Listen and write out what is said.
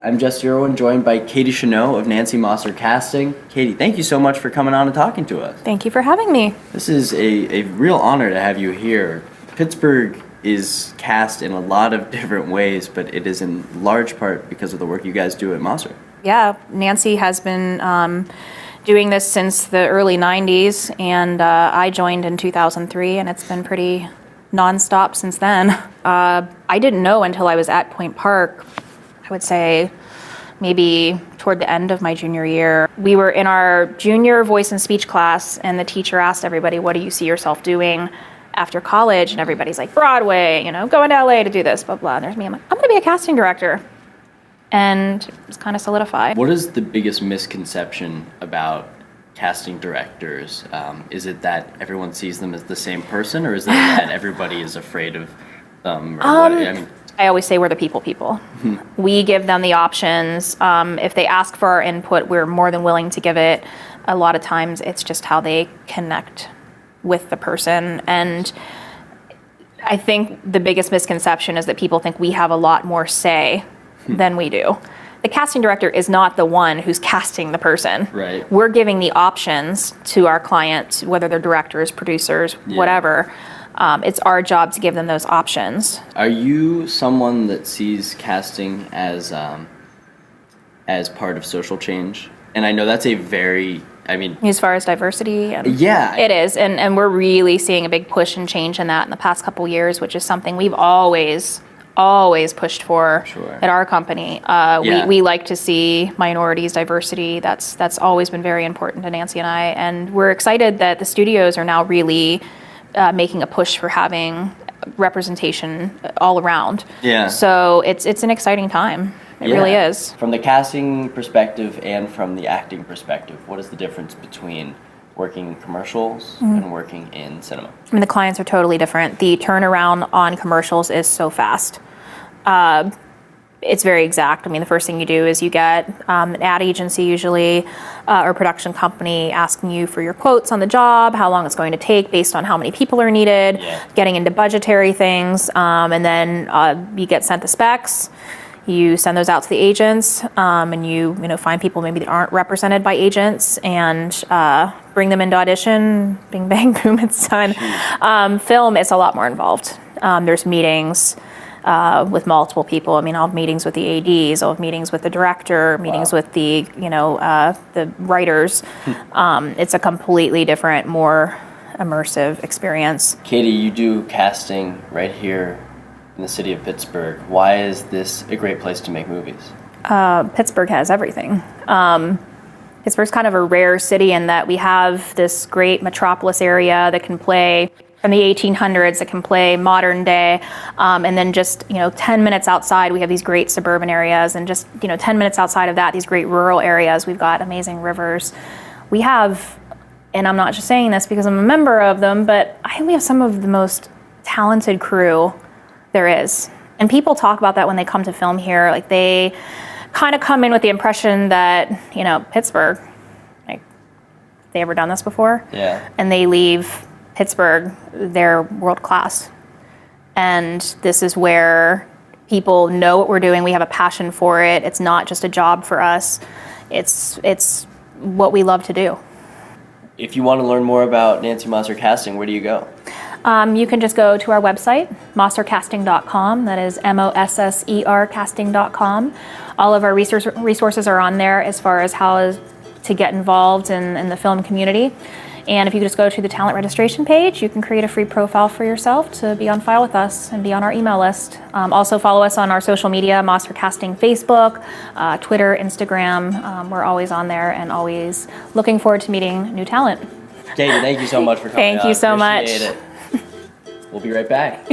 I'm Jessie Irwin, joined by Katie Shenot of Nancy Mosser Casting. Katie, thank you so much for coming on and talking to us. Thank you for having me. This is a real honor to have you here. Pittsburgh is cast in a lot of different ways, but it is in large part because of the work you guys do at Mosser. Yeah, Nancy has been doing this since the early 90s, and I joined in 2003, and it's been pretty nonstop since then. I didn't know until I was at Point Park, I would say maybe toward the end of my junior year. We were in our junior voice and speech class, and the teacher asked everybody, what do you see yourself doing after college? And everybody's like, Broadway, going to LA to do this, blah, blah. And there's me, I'm like, I'm gonna be a casting director. And it was kind of solidified. What is the biggest misconception about casting directors? Is it that everyone sees them as the same person, or is it that everybody is afraid of them? I always say we're the people. We give them the options. If they ask for our input, we're more than willing to give it. A lot of times it's just how they connect with the person. And I think the biggest misconception is that people think we have a lot more say than we do. The casting director is not the one who's casting the person. Right. We're giving the options to our client, whether they're directors, producers, whatever. It's our job to give them those options. Are you someone that sees casting as part of social change? And I know that's a very, as far as diversity, yeah, it is, and we're really seeing a big push and change in that in the past couple years, which is something we've always pushed for at our company. We like to see minorities, diversity. That's always been very important to Nancy and I, and we're excited that the studios are now really making a push for having representation all around. Yeah. So it's an exciting time. It really is. From the casting perspective and from the acting perspective, what is the difference between working in commercials and working in cinema? The clients are totally different. The turnaround on commercials is so fast. It's very exact. The first thing you do is you get an ad agency usually, or production company asking you for your quotes on the job, how long it's going to take based on how many people are needed, getting into budgetary things, and then you get sent the specs. You send those out to the agents, and you find people maybe that aren't represented by agents, and bring them into audition. Bing, bang, boom, it's done. Film is a lot more involved. There's meetings with multiple people. I'll have meetings with the ADs, I'll have meetings with the director, meetings with the the writers. It's a completely different, more immersive experience. Katie, you do casting right here in the city of Pittsburgh. Why is this a great place to make movies? Pittsburgh has everything. Pittsburgh's kind of a rare city in that we have this great metropolis area that can play from the 1800s, that can play modern day, and then just 10 minutes outside we have these great suburban areas, and just 10 minutes outside of that these great rural areas. We've got amazing rivers. We have, and I'm not just saying this because I'm a member of them, but I think we have some of the most talented crew there is. And people talk about that when they come to film here. Like, they kind of come in with the impression that Pittsburgh, like, they ever done this before? Yeah. And they leave Pittsburgh, they're world class. And this is where people know what we're doing. We have a passion for it. It's not just a job for us. It's what we love to do. If you want to learn more about Nancy Mosser Casting, where do you go? You can just go to our website, mossercasting.com. That is MOSSER casting.com. All of our resources are on there as far as how to get involved in the film community. And if you just go to the talent registration page, you can create a free profile for yourself to be on file with us and be on our email list. Also follow us on our social media, Mosser Casting Facebook, Twitter, Instagram. We're always on there and always looking forward to meeting new talent. Katie, thank you so much for coming on. Thank you so much. Appreciate it. We'll be right back.